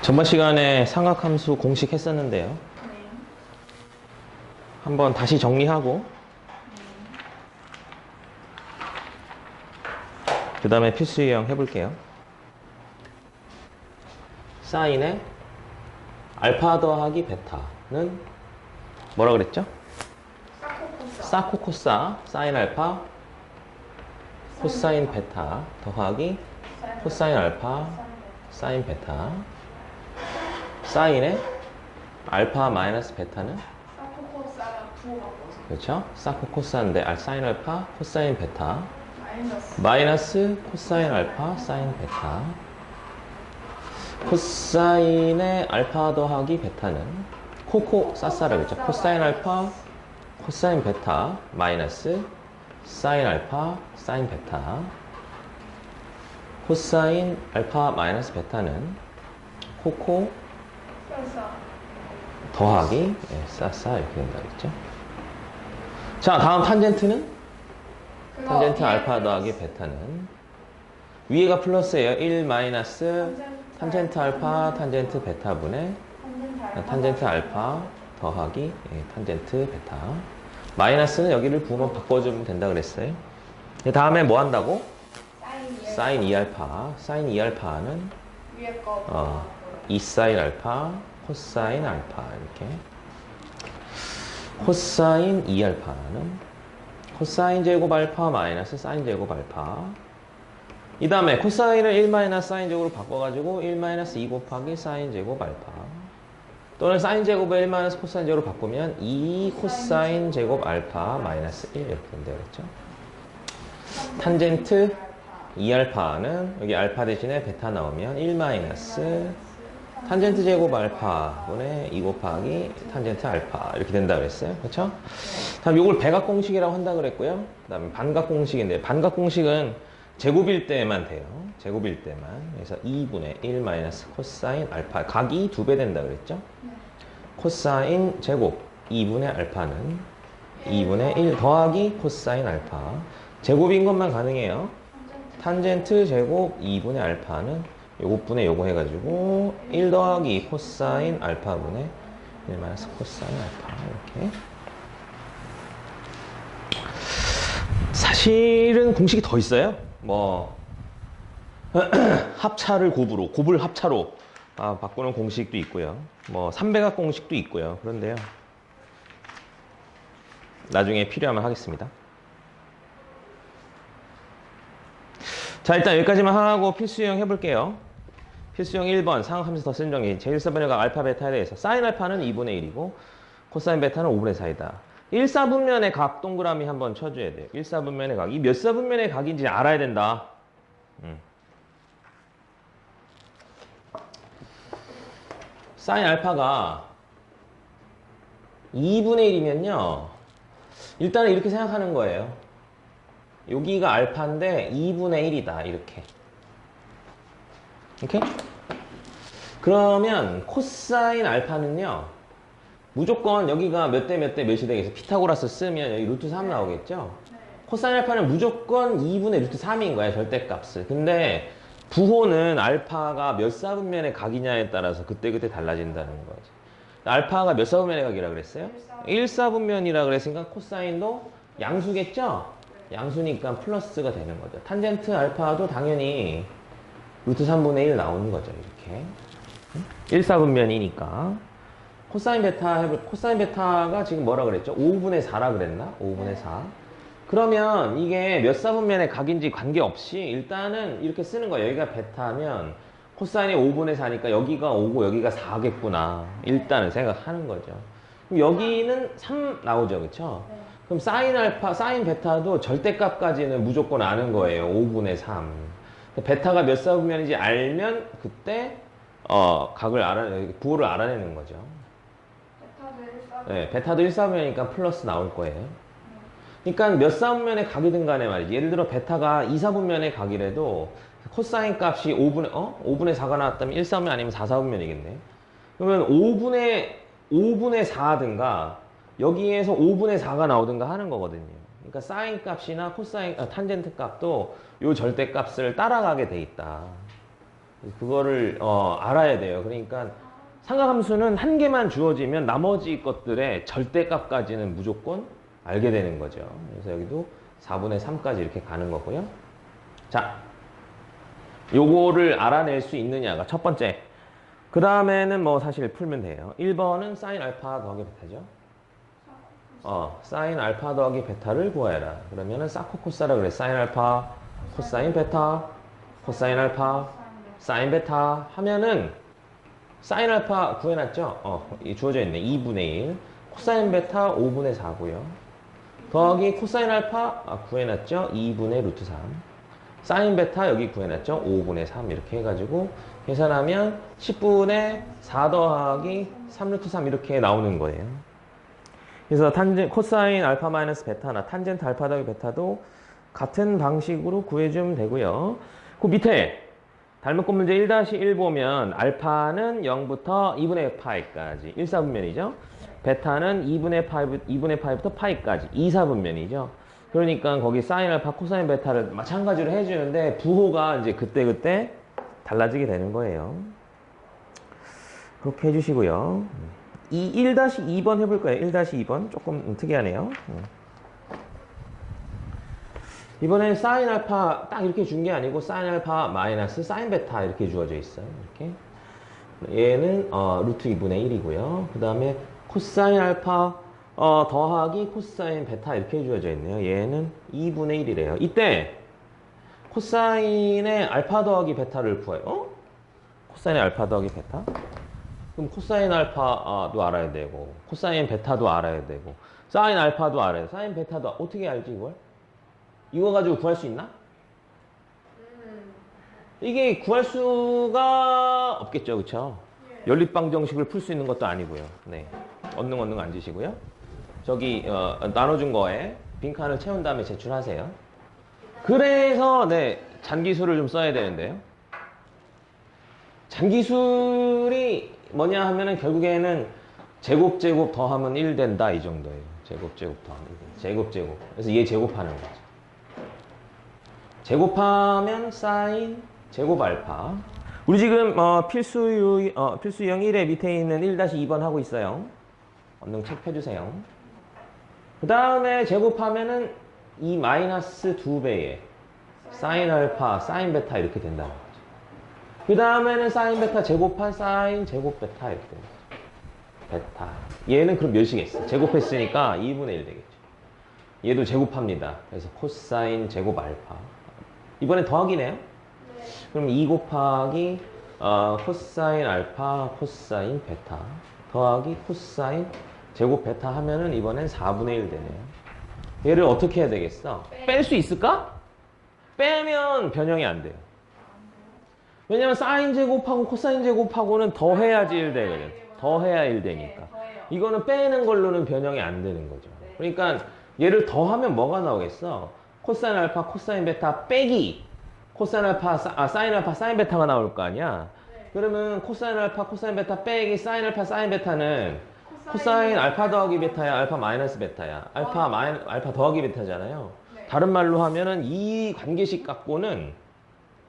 전번 시간에 삼각함수 공식 했었는데요. 한번 다시 정리하고 그 다음에 필수 유형 해볼게요. 사인의 알파 더하기 베타는 뭐라 그랬죠? 사코코사 사인 알파 코사인 베타 더하기 코사인 알파 사인 베타. 사인의 알파 마이너스 베타는 그렇죠? 사코코사인데 사인 알파 코사인 베타 마이너스 코사인 알파 사인 베타. 코사인의 알파 더하기 베타는 코코 사사라 그랬죠? 코사인 알파 코사인 베타 마이너스 사인 알파 사인 베타. 코사인 알파 마이너스 베타는 코코 더하기 사사 이렇게 된다 그랬죠? 자, 다음 탄젠트는? 탄젠트 알파 더하기 베타는 위에가 플러스예요. 1 마이너스 탄젠트 알파 탄젠트 베타분의 탄젠트 알파 더하기 탄젠트 베타. 마이너스는 여기를 부호만 바꿔주면 된다 그랬어요. 다음에 뭐 한다고? 사인 2알파. 사인 2알파는 2 사인 알파 코사인 알파 이렇게. 코사인 2알파는 코사인 제곱 알파 마이너스 사인 제곱 알파. 이 다음에 코사인을 1 마이너스 사인 제곱으로 바꿔가지고 1 마이너스 2 곱하기 사인 제곱 알파. 또는 사인 제곱을 1 마이너스 코사인 제곱으로 바꾸면 2 코사인 제곱 알파 마이너스 1 이렇게 된다 그랬죠. 탄젠트 2알파는 여기 알파 대신에 베타 나오면 1 마이너스 탄젠트 제곱 알파 분의 2 곱하기 탄젠트 알파 이렇게 된다 그랬어요. 그렇죠? 다음 이걸 백악 공식이라고 한다 그랬고요. 그 다음에 반각 공식인데 반각 공식은 제곱일 때만 돼요. 제곱일 때만. 그래서 2분의 1 마이너스 코사인 알파. 각이 2배 된다 그랬죠? 코사인 제곱 2분의 알파는 2분의 1 더하기 코사인 알파. 제곱인 것만 가능해요. 탄젠트 제곱 2분의 알파는 요것분의 요거 해가지고 1 더하기 코사인 알파분의 1 마이너스 코사인 알파 이렇게. 사실은 공식이 더 있어요. 뭐 합차를 곱으로 곱을 합차로 바꾸는 공식도 있고요. 뭐 3배각 공식도 있고요. 그런데요. 나중에 필요하면 하겠습니다. 자, 일단 여기까지만 하고 필수형 해볼게요. 필수형 1번 상학하면서 더 쓴 정리. 제1사분의 각 알파 베타에 대해서 사인 알파는 2분의 1이고 코사인 베타는 5분의 4이다. 1사분면의 각 동그라미 한번 쳐줘야 돼요. 1사분면의 각. 이 몇 사분면의 각인지 알아야 된다. 사인 알파가 2분의 1이면요. 일단은 이렇게 생각하는 거예요. 여기가 알파인데 2분의 1이다. 이렇게. 오케이? 그러면 코사인 알파는요. 무조건 여기가 몇 대 몇 대 몇이 되겠어. 피타고라스 쓰면 여기 루트 3 나오겠죠? 코사인 알파는 무조건 2분의 루트 3인 거야. 절대값을. 근데 부호는 알파가 몇 사분면의 각이냐에 따라서 그때그때 달라진다는 거지. 알파가 몇 사분면의 각이라 그랬어요? 1사분면이라 그랬으니까 코사인도 양수겠죠? 양수니까 플러스가 되는 거죠. 탄젠트 알파도 당연히 루트 3분의 1 나오는 거죠. 이렇게. 1사분면이니까. 코사인 베타 코사인 베타가 지금 뭐라 그랬죠? 5분의 4라 그랬나? 5분의 4. 그러면 이게 몇 사분면의 각인지 관계없이 일단은 이렇게 쓰는 거예요. 여기가 베타면 코사인이 5분의 4니까 여기가 5고 여기가 4겠구나. 일단은 생각하는 거죠. 그럼 여기는 3 나오죠. 그쵸? 그럼 사인 알파, 사인 베타도 절대값까지는 무조건 아는 거예요. 5분의 3. 베타가 몇 사분면인지 알면 그때 각을 부호를 알아내는 거죠. 네, 베타도 1사분면이니까 플러스 나올 거예요. 그러니까 몇 사분면의 각이든 간에 말이지. 예를 들어 베타가 2사분면의 각이라도 코사인 값이 5분의 4가 나왔다면 1사분면 아니면 4사분면이겠네. 그러면 5분의 4든가 여기에서 5분의 4가 나오든가 하는 거거든요. 그러니까 사인 값이나 코사인, 탄젠트 값도 요 절대값을 따라가게 돼 있다. 그거를 알아야 돼요. 그러니까 삼각함수는 한 개만 주어지면 나머지 것들의 절대값까지는 무조건 알게 되는 거죠. 그래서 여기도 4분의 3까지 이렇게 가는 거고요. 자, 요거를 알아낼 수 있느냐가 첫 번째. 그 다음에는 뭐 사실 풀면 돼요. 1번은 사인 알파 더하기 베타죠. 사인 알파 더하기 베타를 구해라. 그러면은 사코코사라 그래. 사인 알파, 코사인 베타, 코사인 알파, 사인 베타 하면은 사인 알파 구해놨죠? 주어져 있네. 2분의 1. 코사인 베타 5분의 4고요. 더하기 코사인 알파 구해놨죠? 2분의 루트 3. 사인 베타 여기 구해놨죠? 5분의 3 이렇게 해가지고 계산하면 10분의 4 더하기 3 루트 3 이렇게 나오는 거예요. 그래서 코사인 알파 마이너스 베타나 탄젠트 알파 더하기 베타도 같은 방식으로 구해주면 되고요. 그 밑에 닮은꼴 문제 1-1 보면 알파는 0부터 2분의 파이까지 1사분면이죠. 베타는 2분의 파이부터 파이까지 2사분면이죠. 그러니까 거기 사인 알파, 코사인 베타를 마찬가지로 해주는데 부호가 이제 그때그때 달라지게 되는 거예요. 그렇게 해주시고요. 이 1-2번 해볼 거예요. 1-2번 조금 특이하네요. 이번엔 사인 알파 딱 이렇게 준 게 아니고 사인 알파 마이너스 사인 베타 이렇게 주어져 있어요. 이렇게. 얘는 루트 2분의 1이고요. 그 다음에 코사인 알파 더하기 코사인 베타 이렇게 주어져 있네요. 얘는 2분의 1이래요. 이때 코사인의 알파 더하기 베타를 구해요. 코사인의 알파 더하기 베타? 그럼 코사인 알파도 알아야 되고 코사인 베타도 알아야 되고 사인 알파도 알아야 돼. 사인 베타도 어떻게 알지 이걸? 이거 가지고 구할 수 있나? 이게 구할 수가 없겠죠, 그쵸? 연립방정식을 풀 수 있는 것도 아니고요. 네, 언능 앉으시고요. 저기 나눠준 거에 빈칸을 채운 다음에 제출하세요. 그래서 네, 잔기술을 좀 써야 되는데요. 잔기술이 뭐냐 하면은 결국에는 제곱 더하면 1 된다 이 정도예요. 제곱 더하면 1. 제곱. 그래서 얘 제곱하는 거죠. 제곱하면 사인 제곱 알파. 우리 지금 필수유형 1의 밑에 있는 1-2번 하고 있어요. 얼른 책 펴주세요. 그 다음에 제곱하면은 이 마이너스 2배의 사인 알파, 사인 베타 이렇게 된다는 거죠. 그 다음에는 사인 베타 제곱한 사인 제곱 베타 이렇게 됩니다. 베타. 얘는 그럼 몇이겠어? 제곱했으니까 2분의 1 되겠죠. 얘도 제곱합니다. 그래서 코사인 제곱 알파. 이번엔 더하기네요. 네. 그럼 2 곱하기 코사인 알파 코사인 베타 더하기 코사인 제곱 베타 하면은 이번엔 4분의 1 되네요. 얘를 어떻게 해야 되겠어? 뺄 수 있을까? 빼면 변형이 안 돼요. 왜냐면 사인 제곱하고 코사인 제곱하고는 더해야지 1 되거든. 더해야 1 되니까. 이거는 빼는 걸로는 변형이 안 되는 거죠. 그러니까 얘를 더하면 뭐가 나오겠어? 코사인 알파, 코사인 베타 빼기 코사인 알파, 사인 알파, 사인 베타가 나올 거 아니야? 네. 그러면 코사인 알파, 코사인 베타 빼기 사인 알파, 사인 베타는 코사인 알파 더하기 베타야, 알파 마이너스 베타야. 알파 더하기 베타잖아요. 네. 다른 말로 하면은 이 관계식 갖고는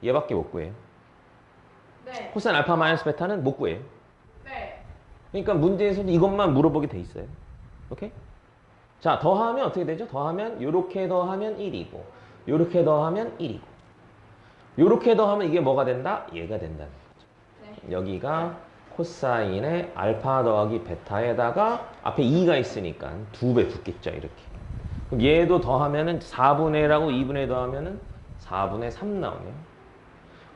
얘밖에 못 구해요. 네. 코사인 알파 마이너스 베타는 못 구해요. 네. 그러니까 문제에서도 이것만 물어보게 돼 있어요. 오케이? 자, 더하면 어떻게 되죠? 더하면 요렇게 더하면 1이고 요렇게 더하면 1이고 요렇게 더하면 이게 뭐가 된다? 얘가 된다는 거죠. 네. 여기가 코사인의 알파 더하기 베타에다가 앞에 2가 있으니까 2배 붙겠죠. 이렇게. 그럼 얘도 더하면은 4분의 1하고 2분의 1 더하면은 4분의 3 나오네요.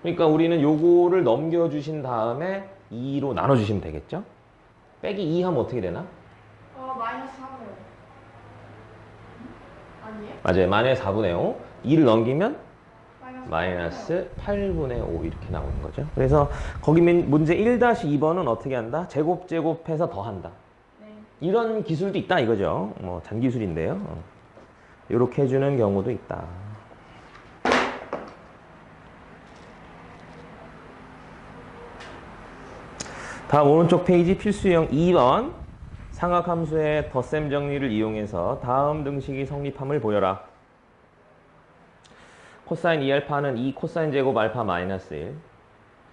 그러니까 우리는 요거를 넘겨주신 다음에 2로 나눠주시면 되겠죠? 빼기 2 하면 어떻게 되나? 마이너스 3이요. 아니에요? 맞아요. 마이너스 4분의 5. 2를 넘기면 마이너스 8분의 5 이렇게 나오는 거죠. 그래서 거기 문제 1-2번은 어떻게 한다? 제곱해서 더한다. 네. 이런 기술도 있다 이거죠. 뭐 잔기술인데요. 이렇게 해주는 경우도 있다. 다음 오른쪽 페이지 필수형 2번 삼각함수의 덧셈 정리를 이용해서 다음 등식이 성립함을 보여라. 코사인 2알파는 2 코사인 제곱 알파 마이너스 1.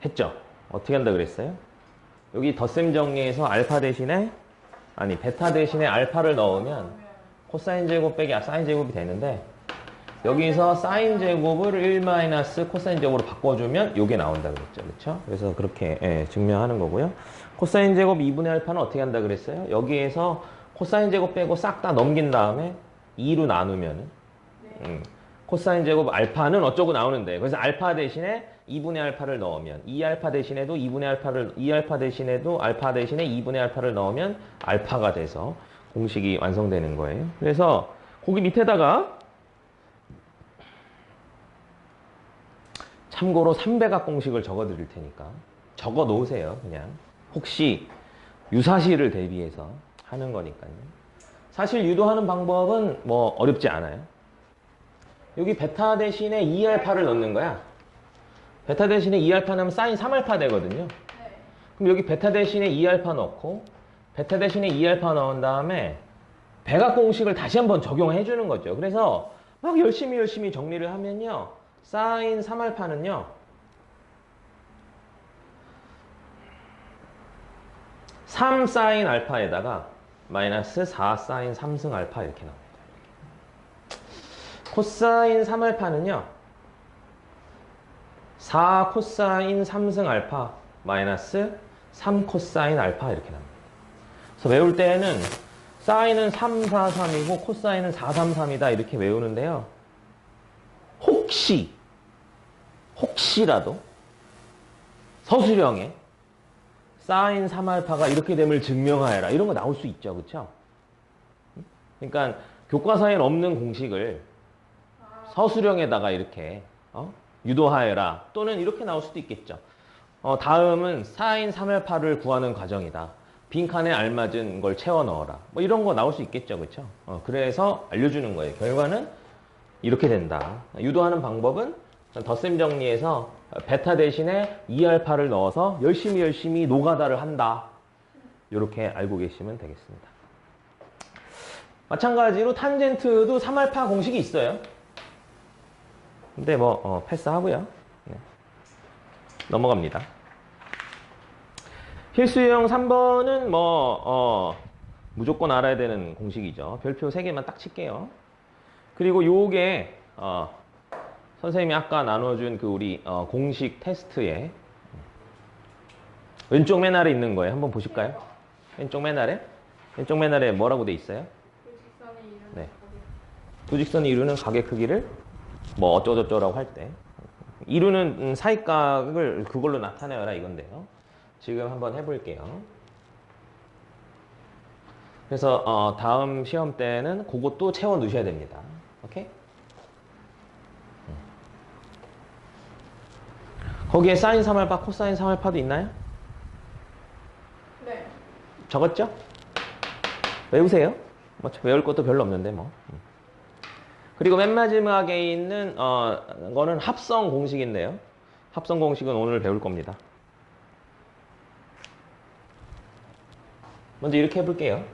했죠? 어떻게 한다 그랬어요? 여기 덧셈 정리해서 알파 대신에 아니 베타 대신에 알파를 넣으면 코사인 제곱 빼기 사인 제곱이 되는데 여기서 사인 제곱을 1 마이너스 코사인 제곱으로 바꿔주면 이게 나온다 그랬죠. 그렇죠? 그래서 그렇게 증명하는 거고요. 코사인 제곱 2분의 알파는 어떻게 한다 그랬어요? 여기에서 코사인 제곱 빼고 싹 다 넘긴 다음에 2로 나누면은 코사인 제곱 알파는 어쩌고 나오는데 그래서 알파 대신에 2분의 알파를 넣으면 2알파 대신에도 2알파 대신에도 알파 대신에 2분의 알파를 넣으면 알파가 돼서 공식이 완성되는 거예요. 그래서 거기 밑에다가 참고로 3배각 공식을 적어 드릴 테니까 적어 놓으세요. 그냥 혹시 유사시를 대비해서 하는 거니까요. 사실 유도하는 방법은 뭐 어렵지 않아요. 여기 베타 대신에 2알파를 넣는 거야. 베타 대신에 2알파 넣으면 사인 3알파 되거든요. 그럼 여기 베타 대신에 2알파 넣고 베타 대신에 2알파 넣은 다음에 배각 공식을 다시 한번 적용해 주는 거죠. 그래서 막 열심히 정리를 하면요. 사인 3알파는요. 3 사인 알파에다가 마이너스 4 사인 3승 알파 이렇게 나옵니다. 코사인 3알파는요. 4 코사인 3승 알파 마이너스 3 코사인 알파 이렇게 나옵니다. 그래서 외울 때에는 사인은 3, 4, 3이고 코사인은 4, 3, 3이다 이렇게 외우는데요. 혹시라도 서술형에 사인 3알파가 이렇게 됨을 증명하여라 이런 거 나올 수 있죠. 그렇죠? 그러니까 교과서에는 없는 공식을 서술형에다가 이렇게 유도하여라 또는 이렇게 나올 수도 있겠죠. 다음은 사인 3알파를 구하는 과정이다. 빈칸에 알맞은 걸 채워 넣어라. 뭐 이런 거 나올 수 있겠죠. 그렇죠? 그래서 알려주는 거예요. 결과는 이렇게 된다. 유도하는 방법은 덧셈 정리해서 베타 대신에 2알파를 넣어서 열심히 노가다를 한다. 이렇게 알고 계시면 되겠습니다. 마찬가지로 탄젠트도 3알파 공식이 있어요. 근데 뭐 패스하고요. 네. 넘어갑니다. 필수 유형 3번은 무조건 알아야 되는 공식이죠. 별표 3개만 딱 칠게요. 그리고 요게 선생님이 아까 나눠준 그 우리 공식 테스트에 왼쪽 맨 아래 있는 거예요. 한번 보실까요? 왼쪽 맨 아래 뭐라고 돼 있어요? 네. 두 직선이 이루는 가게 크기를 뭐 어쩌고저쩌라고 할 때 이루는 사이각을 그걸로 나타내라 이건데요. 지금 한번 해볼게요. 그래서 다음 시험 때는 그것도 채워 넣으셔야 됩니다. 오케이? 거기에 사인 3알파, 코사인 3알파도 있나요? 네. 적었죠? 외우세요. 뭐 외울 것도 별로 없는데 뭐. 그리고 맨 마지막에 있는 거는 합성 공식인데요. 합성 공식은 오늘 배울 겁니다. 먼저 이렇게 해볼게요.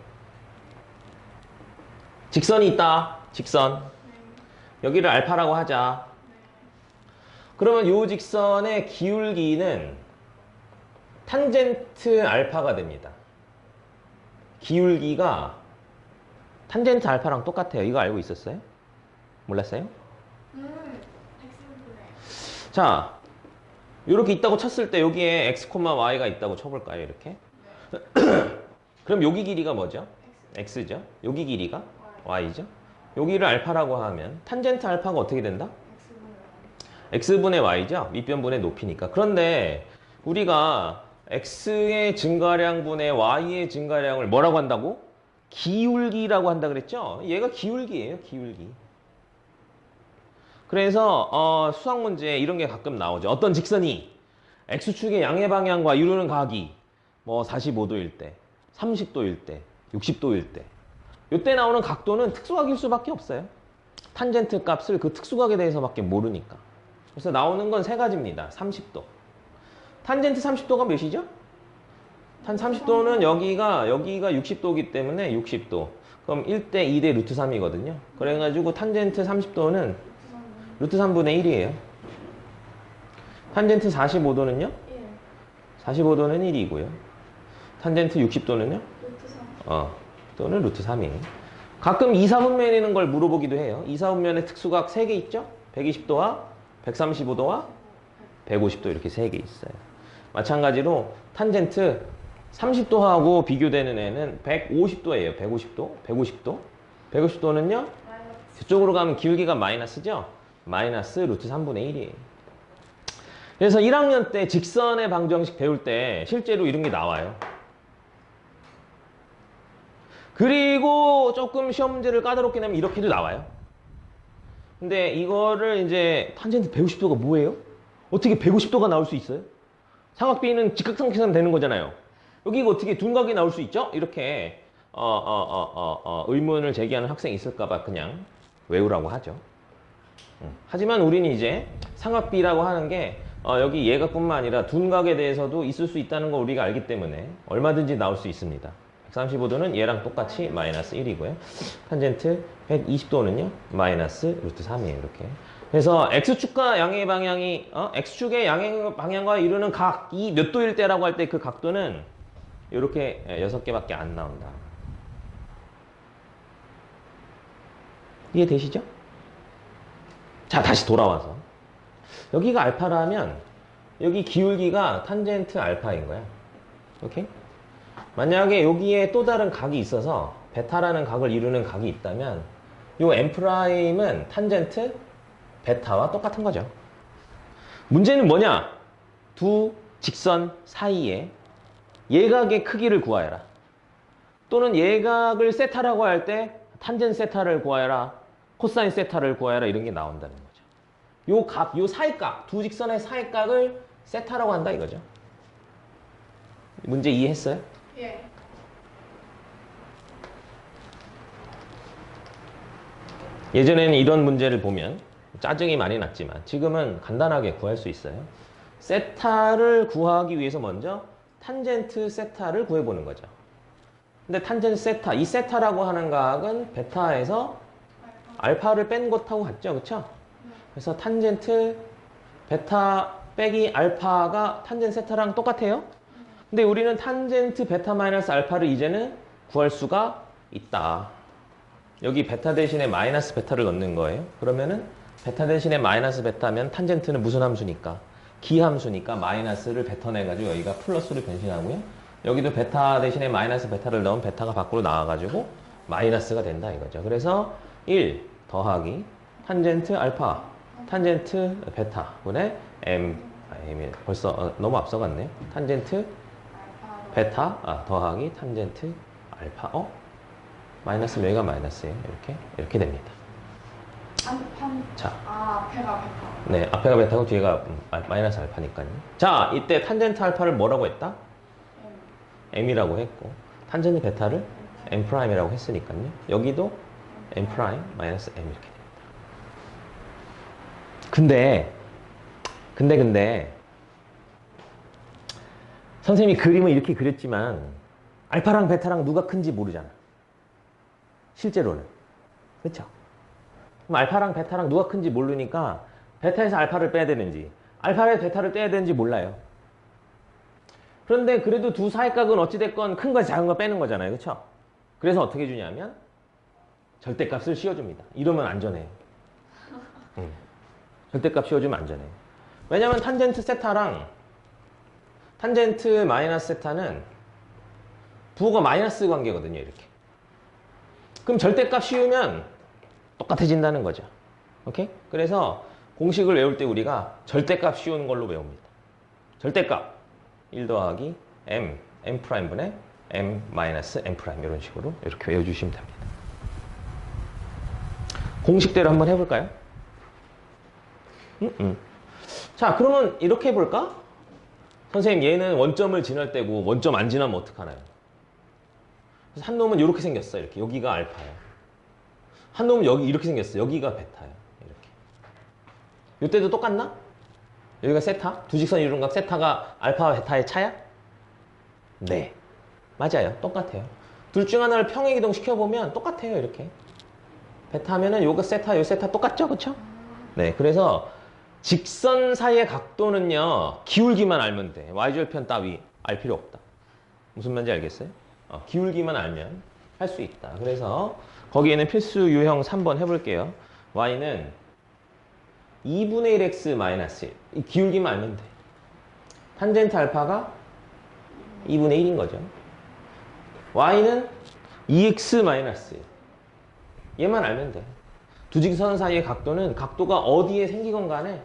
직선이 있다. 직선. 여기를 알파라고 하자. 그러면 이 직선의 기울기는 탄젠트 알파가 됩니다. 기울기가 탄젠트 알파랑 똑같아요. 이거 알고 있었어요? 몰랐어요? X분의. 자, 이렇게 있다고 쳤을 때 여기에 x, y가 있다고 쳐볼까요? 이렇게. 그럼 여기 길이가 뭐죠? x죠. 여기 길이가 y죠. 여기를 알파라고 하면 탄젠트 알파가 어떻게 된다? x분의 y죠. 밑변분의 높이니까. 그런데 우리가 x의 증가량분의 y의 증가량을 뭐라고 한다고? 기울기라고 한다 그랬죠? 얘가 기울기예요. 기울기. 그래서 수학 문제에 이런 게 가끔 나오죠. 어떤 직선이 x축의 양의 방향과 이루는 각이 뭐 45도일 때, 30도일 때, 60도일 때 이때 나오는 각도는 특수각일 수밖에 없어요. 탄젠트 값을 그 특수각에 대해서밖에 모르니까. 그래서 나오는 건 세 가지입니다. 30도. 탄젠트 30도가 몇이죠? 탄 30도는 여기가 60도이기 때문에 60도. 그럼 1대 2대 루트 3이거든요. 그래가지고 탄젠트 30도는 루트 3분의 1이에요. 탄젠트 45도는요? 45도는 1이고요. 탄젠트 60도는요? 루트 3. 또는 루트 3이. 가끔 2, 4분면이라는 걸 물어보기도 해요. 2, 4분면에 특수각 3개 있죠? 120도와 135도와 150도 이렇게 3개 있어요. 마찬가지로 탄젠트 30도하고 비교되는 애는 150도예요. 150도, 150도. 150도는요? 저쪽으로 가면 기울기가 마이너스죠? 마이너스 루트 3분의 1이에요. 그래서 1학년 때 직선의 방정식 배울 때 실제로 이런 게 나와요. 그리고 조금 시험 문제를 까다롭게 내면 이렇게도 나와요. 근데 이거를 이제 탄젠트 150도가 뭐예요? 어떻게 150도가 나올 수 있어요? 삼각비는 직각삼각형은 되는 거잖아요. 여기 이거 어떻게 둔각이 나올 수 있죠? 이렇게 의문을 제기하는 학생이 있을까봐 그냥 외우라고 하죠. 하지만 우리는 이제 삼각비라고 하는 게 여기 예각뿐만 아니라 둔각에 대해서도 있을 수 있다는 걸 우리가 알기 때문에 얼마든지 나올 수 있습니다. 135도는 얘랑 똑같이 마이너스 1이고요. 탄젠트 120도는요 마이너스 루트 3이에요. 이렇게. 그래서 X축과 양의 방향이 X축의 양의 방향과 이루는 각이 몇 도일 때라고 할 때 그 각도는 이렇게 6개밖에 안 나온다. 이해되시죠? 자, 다시 돌아와서 여기가 알파라면 여기 기울기가 탄젠트 알파인 거야. 오케이? 만약에 여기에 또 다른 각이 있어서 베타라는 각을 이루는 각이 있다면 이 M'은 탄젠트 베타와 똑같은 거죠. 문제는 뭐냐? 두 직선 사이에 예각의 크기를 구하여라. 또는 예각을 세타라고 할 때 탄젠 세타를 구하여라. 코사인 세타를 구하여라. 이런 게 나온다는 거죠. 요 각, 요 사이각, 두 직선의 사이각을 세타라고 한다 이거죠. 문제 이해했어요? 예. 예전에는 이런 문제를 보면 짜증이 많이 났지만 지금은 간단하게 구할 수 있어요. 세타를 구하기 위해서 먼저 탄젠트 세타를 구해보는 거죠. 근데 탄젠트 세타, 이 세타라고 하는 각은 베타에서 알파를 뺀 것하고 같죠, 그쵸? 그래서 탄젠트 베타 빼기 알파가 탄젠트 세타랑 똑같아요. 근데 우리는 탄젠트 베타 마이너스 알파를 이제는 구할 수가 있다. 여기 베타 대신에 마이너스 베타를 넣는 거예요. 그러면은 베타 대신에 마이너스 베타면 탄젠트는 무슨 함수니까? 기함수니까 마이너스를 뱉어내가지고 여기가 플러스로 변신하고요. 여기도 베타 대신에 마이너스 베타를 넣으면 베타가 밖으로 나와가지고 마이너스가 된다 이거죠. 그래서 1 더하기 탄젠트 알파, 탄젠트 베타 분의 M이 벌써 너무 앞서갔네요. 탄젠트 베타 더하기 탄젠트 알파. 마이너스 여기가 마이너스예요. 이렇게 됩니다. 자, 앞에가 베타. 네, 앞에가 베타고 뒤에가 마이너스 알파니까요. 자, 이때 탄젠트 알파를 뭐라고 했다? M이라고 했고, 탄젠트 베타를 M'이라고 했으니까요. 여기도 M' 마이너스 M 이렇게 됩니다. 근데 선생님이 그림을 이렇게 그렸지만 알파랑 베타랑 누가 큰지 모르잖아. 실제로는. 그렇죠? 그럼 알파랑 베타랑 누가 큰지 모르니까 베타에서 알파를 빼야 되는지 알파에서 베타를 떼야 되는지 몰라요. 그런데 그래도 두 사이각은 어찌됐건 큰 거 작은 거 빼는 거잖아요. 그렇죠? 그래서 어떻게 주냐면 절대값을 씌워줍니다. 이러면 안전해요. 절대값 씌워주면 안전해요. 왜냐면 탄젠트 세타랑 탄젠트 마이너스 세타는 부호가 마이너스 관계거든요. 이렇게. 그럼 절대값 씌우면 똑같아진다는 거죠. 오케이? 그래서 공식을 외울 때 우리가 절대값 씌우는 걸로 외웁니다. 절대값 1 더하기 M'분의 M 마이너스 M' 이런 식으로 이렇게 외워주시면 됩니다. 공식대로 한번 해볼까요? 자, 그러면 이렇게 해볼까? 선생님, 얘는 원점을 지날 때고 원점 안 지나면 어떡하나요? 그래서 한 놈은 이렇게 생겼어. 이렇게. 여기가 알파예요. 한 놈은 여기 이렇게 생겼어. 여기가 베타예요. 이렇게. 이때도 똑같나? 여기가 세타? 두 직선 이루는 각 세타가 알파와 베타의 차야? 네. 맞아요. 똑같아요. 둘 중 하나를 평행 이동 시켜보면 똑같아요. 이렇게. 베타 하면은 요거 세타, 요 세타 똑같죠? 그쵸? 네. 그래서 직선 사이의 각도는요, 기울기만 알면 돼. y절편 따위 알 필요 없다. 무슨 말인지 알겠어요? 기울기만 알면 할 수 있다. 그래서 거기에는 필수 유형 3번 해볼게요. y는 2분의 1x 마이너스 1. 이 기울기만 알면 돼. 탄젠트 알파가 2분의 1인 거죠. y는 2x 마이너스 1. 얘만 알면 돼. 두 직선 사이의 각도는 각도가 어디에 생기건 간에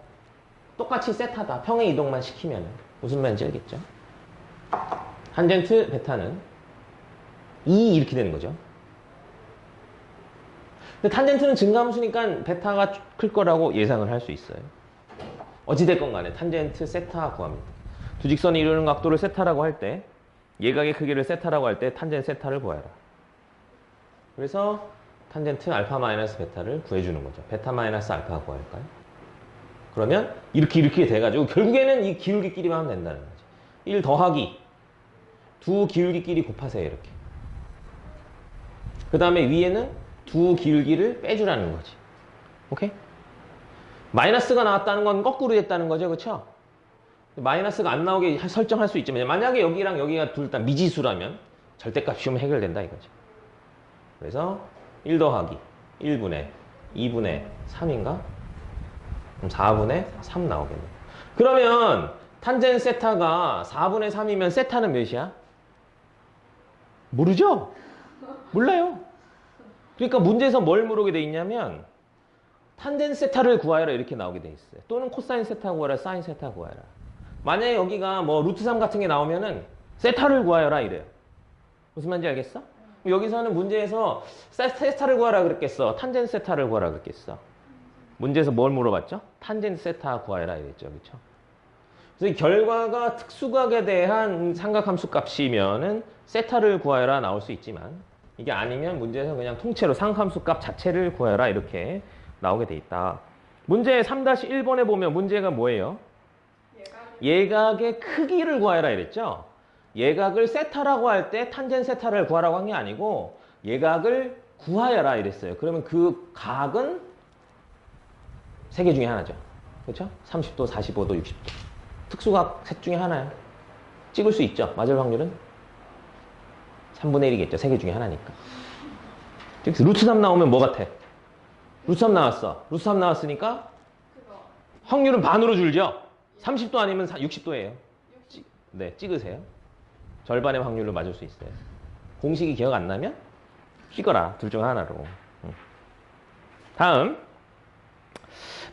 똑같이 세타다. 평행 이동만 시키면 무슨 말인지 알겠죠? 탄젠트 베타는 2 이렇게 되는 거죠. 근데 탄젠트는 증가함수니까 베타가 클 거라고 예상을 할 수 있어요. 어찌됐건 간에 탄젠트 세타 구합니다. 두 직선이 이루는 각도를 세타라고 할 때, 예각의 크기를 세타라고 할 때 탄젠트 세타를 구해라. 그래서 탄젠트 알파 마이너스 베타를 구해주는 거죠. 베타 마이너스 알파 구할까요? 그러면 이렇게 돼가지고 결국에는 이 기울기끼리만 하면 된다는 거죠. 1 더하기 두 기울기끼리 곱하세요. 이렇게. 그 다음에 위에는 두 기울기를 빼주라는 거지. 오케이? 마이너스가 나왔다는 건 거꾸로 됐다는 거죠. 그렇죠? 마이너스가 안 나오게 설정할 수 있지만 만약에 여기랑 여기가 둘 다 미지수라면 절대값 씌우면 해결된다 이거죠. 그래서 1 더하기 1분의 2분의 3인가? 그럼 4분의 3 나오겠네. 그러면 탄젠 세타가 4분의 3이면 세타는 몇이야? 모르죠? 몰라요. 그러니까 문제에서 뭘 물어보게 돼 있냐면 탄젠 세타를 구하여라 이렇게 나오게 돼 있어요. 또는 코사인 세타 구하라, 사인 세타 구하여라. 만약에 여기가 뭐 루트 3 같은 게 나오면은 세타를 구하여라 이래요. 무슨 말인지 알겠어? 여기서는 문제에서 세타를 구하라 그랬겠어? 탄젠 세타를 구하라 그랬겠어? 문제에서 뭘 물어봤죠? 탄젠 세타 구하여라 이랬죠. 그렇죠? 그래서 이 결과가 특수각에 대한 삼각함수 값이면은 세타를 구하여라 나올 수 있지만 이게 아니면 문제에서 그냥 통째로 삼각함수 값 자체를 구하여라 이렇게 나오게 돼 있다. 문제 3-1번에 보면 문제가 뭐예요? 예각의 크기를 구하여라 이랬죠? 예각을 세타라고 할 때 탄젠 세타를 구하라고 한 게 아니고 예각을 구하여라 이랬어요. 그러면 그 각은 세 개 중에 하나죠. 그렇죠? 30도, 45도, 60도. 특수각 셋 중에 하나예요. 찍을 수 있죠. 맞을 확률은 3분의 1이겠죠. 세 개 중에 하나니까. 루트 3 나오면 뭐 같아? 루트 3 나왔어. 루트 3 나왔으니까 확률은 반으로 줄죠. 30도 아니면 60도예요. 네, 찍으세요. 절반의 확률로 맞을 수 있어요. 공식이 기억 안 나면 찍어라. 둘 중 하나로. 다음.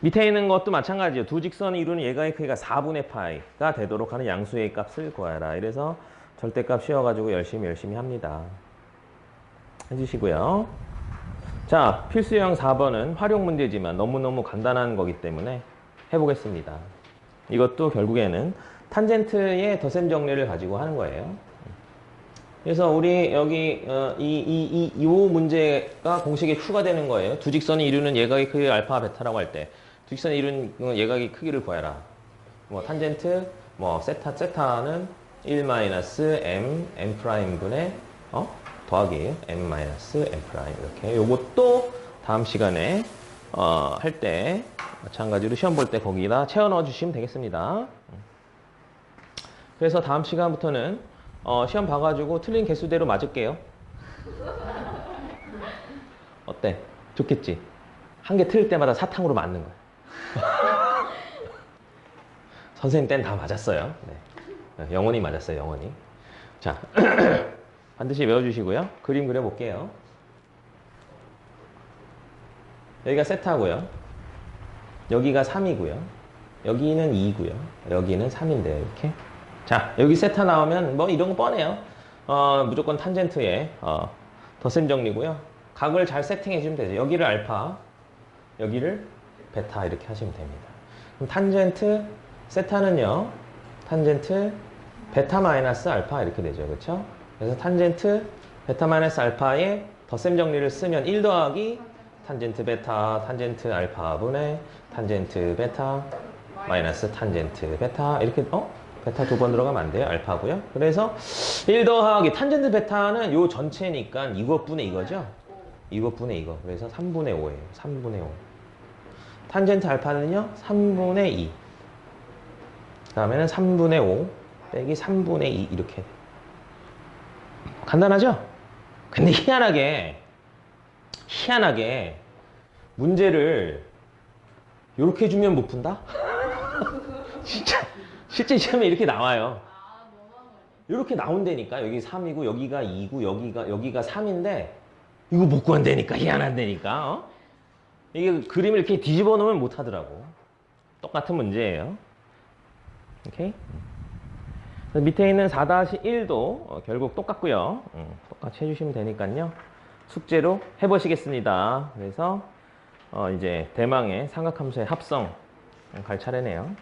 밑에 있는 것도 마찬가지예요. 두 직선이 이루는 예각의 크기가 4분의 파이가 되도록 하는 양수의 값을 구하라. 이래서 절대값 씌워가지고 열심히 합니다. 해주시고요. 자, 필수형 4번은 활용 문제지만 너무너무 간단한 거기 때문에 해보겠습니다. 이것도 결국에는 탄젠트의 덧셈 정리를 가지고 하는 거예요. 그래서 우리 여기 이 문제가 공식에 추가되는 거예요. 두 직선이 이루는 예각의 크기 알파 베타라고 할 때 두 직선이 이루는 예각의 크기를 구해라. 뭐 탄젠트 뭐 세타는 1 m 프라임 분의 더하기 m m 프라임 이렇게. 요것도 다음 시간에 할 때 마찬가지로 시험 볼 때 거기다 채워 넣어 주시면 되겠습니다. 그래서 다음 시간부터는 시험 봐가지고 틀린 개수대로 맞을게요. 어때? 좋겠지? 한 개 틀릴 때마다 사탕으로 맞는 거야. 선생님 때는 다 맞았어요. 네. 영원히 맞았어요. 영원히. 자, 반드시 외워주시고요. 그림 그려볼게요. 여기가 세타고요. 여기가 3이고요. 여기는 2고요. 여기는 3인데요. 이렇게. 자, 여기 세타 나오면 뭐 이런 거 뻔해요. 무조건 탄젠트에 덧셈 정리고요. 각을 잘 세팅해 주면 되죠. 여기를 알파, 여기를 베타 이렇게 하시면 됩니다. 그럼 탄젠트 세타는요. 탄젠트 베타 마이너스 알파 이렇게 되죠. 그렇죠? 그래서 탄젠트 베타 마이너스 알파에 덧셈 정리를 쓰면 1 더하기 탄젠트 베타, 탄젠트 알파 분의 탄젠트 베타 마이너스 탄젠트 베타 이렇게 베타 두 번 들어가면 안 돼요. 알파고요. 그래서 1 더하기 탄젠트 베타는 요 전체니까 이것분의 이거죠. 이것분의 이거. 그래서 3분의 5예요. 3분의 5. 탄젠트 알파는요 3분의 2. 다음에는 3분의 5 빼기 3분의 2 이렇게. 간단하죠? 근데 희한하게 문제를 이렇게 주면 못 푼다? 진짜 실제 시험에 이렇게 나와요. 아, 너무한 거네. 이렇게 나온다니까. 여기 3이고 여기가 2고 여기가 3인데 이거 못 구한다니까. 희한한다니까. 어? 이게 그림을 이렇게 뒤집어 놓으면 못 하더라고. 똑같은 문제예요. 오케이? 밑에 있는 4-1도 결국 똑같고요. 똑같이 해주시면 되니까요. 숙제로 해보시겠습니다. 그래서 이제 대망의 삼각함수의 합성 갈 차례네요.